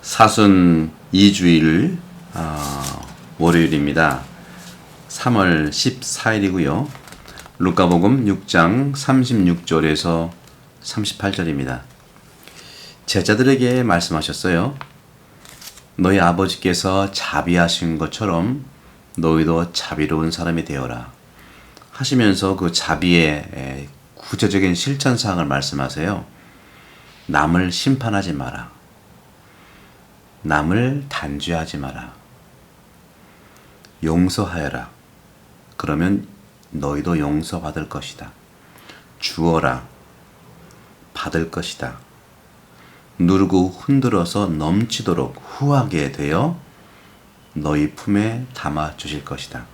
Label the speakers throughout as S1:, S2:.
S1: 사순 2주일 월요일입니다. 3월 14일이고요. 루카복음 6장 36절에서 38절입니다. 제자들에게 말씀하셨어요. 너희 아버지께서 자비하신 것처럼 너희도 자비로운 사람이 되어라 하시면서 그 자비의 구체적인 실천사항을 말씀하세요. 남을 심판하지 마라. 남을 단죄하지 마라. 용서하여라. 그러면 너희도 용서받을 것이다. 주어라. 받을 것이다. 누르고 흔들어서 넘치도록 후하게 되어 너희 품에 담아 주실 것이다.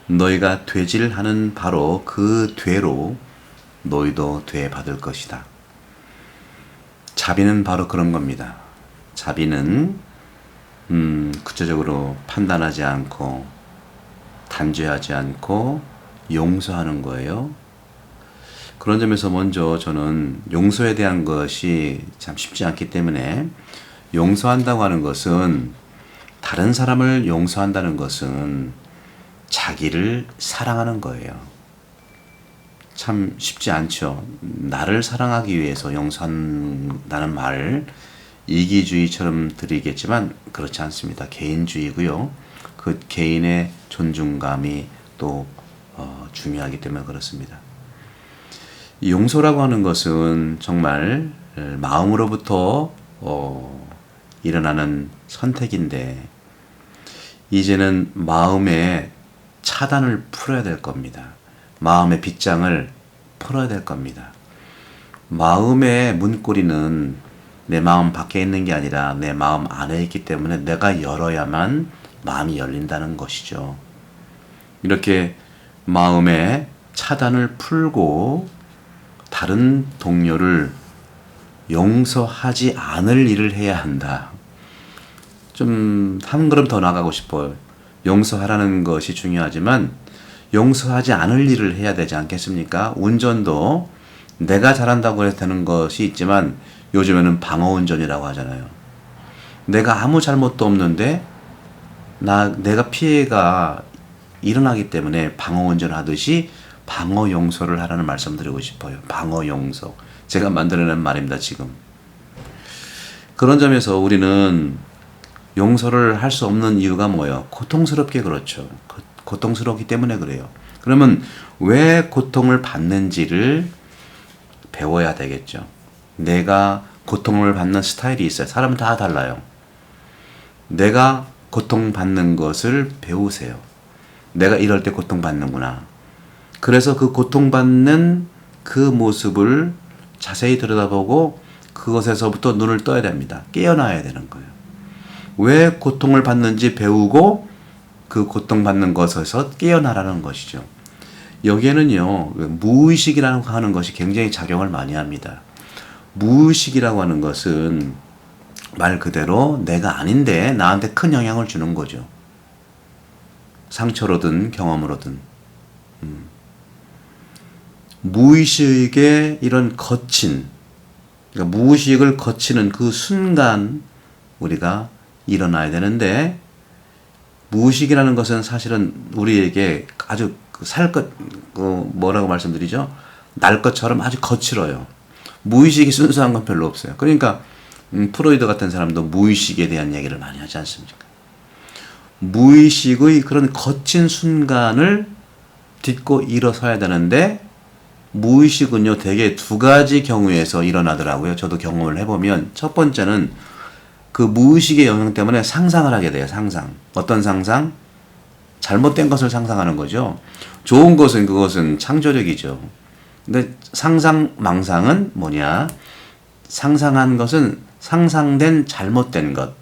S1: 너희가 되질하는 바로 그 되로 너희도 되받을 것이다. 자비는 바로 그런 겁니다. 자비는 구체적으로 판단하지 않고 단죄하지 않고 용서하는 거예요. 그런 점에서 먼저 저는 용서에 대한 것이 참 쉽지 않기 때문에 용서한다고 하는 것은 다른 사람을 용서한다는 것은 자기를 사랑하는 거예요. 참 쉽지 않죠. 나를 사랑하기 위해서 용서한다는 말을 이기주의처럼 드리겠지만 그렇지 않습니다. 개인주의고요. 그 개인의 존중감이 또 중요하기 때문에 그렇습니다. 이 용서라고 하는 것은 정말 마음으로부터 일어나는 선택인데 이제는 마음의 차단을 풀어야 될 겁니다. 마음의 빗장을 풀어야 될 겁니다. 마음의 문고리는 내 마음 밖에 있는 게 아니라 내 마음 안에 있기 때문에 내가 열어야만 마음이 열린다는 것이죠. 이렇게 마음의 차단을 풀고 다른 동료를 용서하지 않을 일을 해야 한다. 좀 한 걸음 더 나가고 싶어요. 용서하라는 것이 중요하지만 용서하지 않을 일을 해야 되지 않겠습니까? 운전도 내가 잘한다고 해서 되는 것이 있지만 요즘에는 방어운전이라고 하잖아요. 내가 아무 잘못도 없는데 내가 피해가 일어나기 때문에 방어운전을 하듯이 방어용서를 하라는 말씀 드리고 싶어요. 방어용서. 제가 만들어낸 말입니다. 지금. 그런 점에서 우리는 용서를 할 수 없는 이유가 뭐예요? 고통스럽게 그렇죠. 고통스럽기 때문에 그래요. 그러면 왜 고통을 받는지를 배워야 되겠죠. 내가 고통을 받는 스타일이 있어요. 사람은 다 달라요. 내가 고통받는 것을 배우세요. 내가 이럴 때 고통받는구나. 그래서 그 고통받는 그 모습을 자세히 들여다보고 그것에서부터 눈을 떠야 됩니다. 깨어나야 되는 거예요. 왜 고통을 받는지 배우고 그 고통받는 것에서 깨어나라는 것이죠. 여기에는요, 무의식이라고 하는 것이 굉장히 작용을 많이 합니다. 무의식이라고 하는 것은 말 그대로 내가 아닌데 나한테 큰 영향을 주는 거죠. 상처로든 경험으로든. 무의식의 이런 거친, 그러니까 무의식을 거치는 그 순간 우리가 일어나야 되는데 무의식이라는 것은 사실은 우리에게 아주 뭐라고 말씀드리죠? 날 것처럼 아주 거칠어요. 무의식이 순수한 건 별로 없어요. 그러니까 프로이드 같은 사람도 무의식에 대한 얘기를 많이 하지 않습니까? 무의식의 그런 거친 순간을 딛고 일어서야 되는데 무의식은요 되게 두 가지 경우에서 일어나더라고요. 저도 경험을 해보면 첫 번째는 그 무의식의 영향 때문에 상상을 하게 돼요. 상상. 어떤 상상? 잘못된 것을 상상하는 거죠. 좋은 것은 그것은 창조력이죠. 근데 상상망상은 뭐냐? 상상한 것은 상상된 잘못된 것.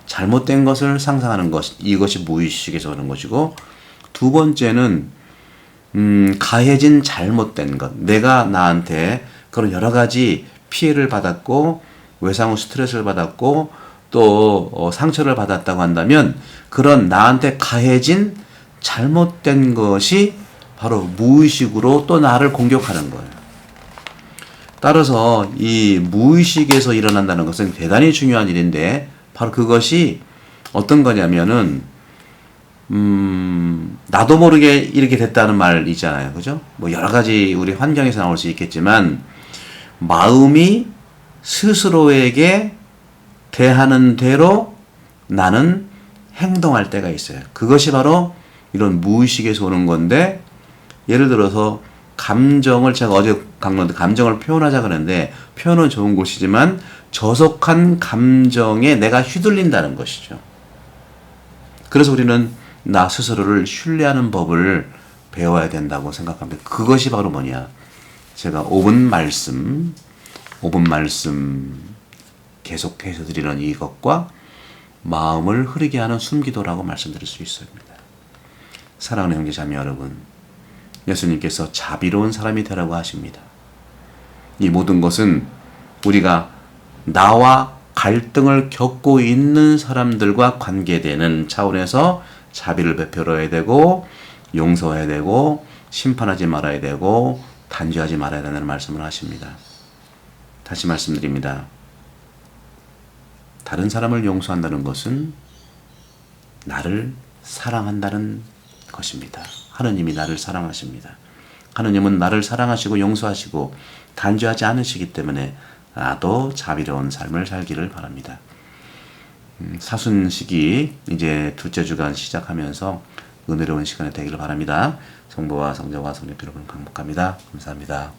S1: 잘못된 것을 상상하는 것. 이것이 무의식에서 오는 것이고 두 번째는 가해진 잘못된 것. 내가 나한테 그런 여러 가지 피해를 받았고 외상 후 스트레스를 받았고 또 상처를 받았다고 한다면 그런 나한테 가해진 잘못된 것이 바로 무의식으로 또 나를 공격하는 거예요. 따라서 이 무의식에서 일어난다는 것은 대단히 중요한 일인데 바로 그것이 어떤 거냐면은 나도 모르게 이렇게 됐다는 말 있잖아요. 그죠? 뭐 여러 가지 우리 환경에서 나올 수 있겠지만 마음이 스스로에게 대하는 대로 나는 행동할 때가 있어요. 그것이 바로 이런 무의식에서 오는 건데 예를 들어서 감정을 제가 어제 강론데 감정을 표현하자 그러는데 표현은 좋은 것이지만 저속한 감정에 내가 휘둘린다는 것이죠. 그래서 우리는 나 스스로를 신뢰하는 법을 배워야 된다고 생각합니다. 그것이 바로 뭐냐? 제가 5분 말씀 계속해서 드리는 이것과 마음을 흐르게 하는 숨기도라고 말씀드릴 수 있습니다. 사랑하는 형제 자매 여러분, 예수님께서 자비로운 사람이 되라고 하십니다. 이 모든 것은 우리가 나와 갈등을 겪고 있는 사람들과 관계되는 차원에서 자비를 베풀어야 되고 용서해야 되고 심판하지 말아야 되고 단죄하지 말아야 된다는 말씀을 하십니다. 다시 말씀드립니다. 다른 사람을 용서한다는 것은 나를 사랑한다는 것입니다. 하느님이 나를 사랑하십니다. 하느님은 나를 사랑하시고 용서하시고 단죄하지 않으시기 때문에 나도 자비로운 삶을 살기를 바랍니다. 사순식이 이제 둘째 주간 시작하면서 은혜로운 시간이 되기를 바랍니다. 성부와 성자와 성령의 이름으로 반복합니다. 감사합니다.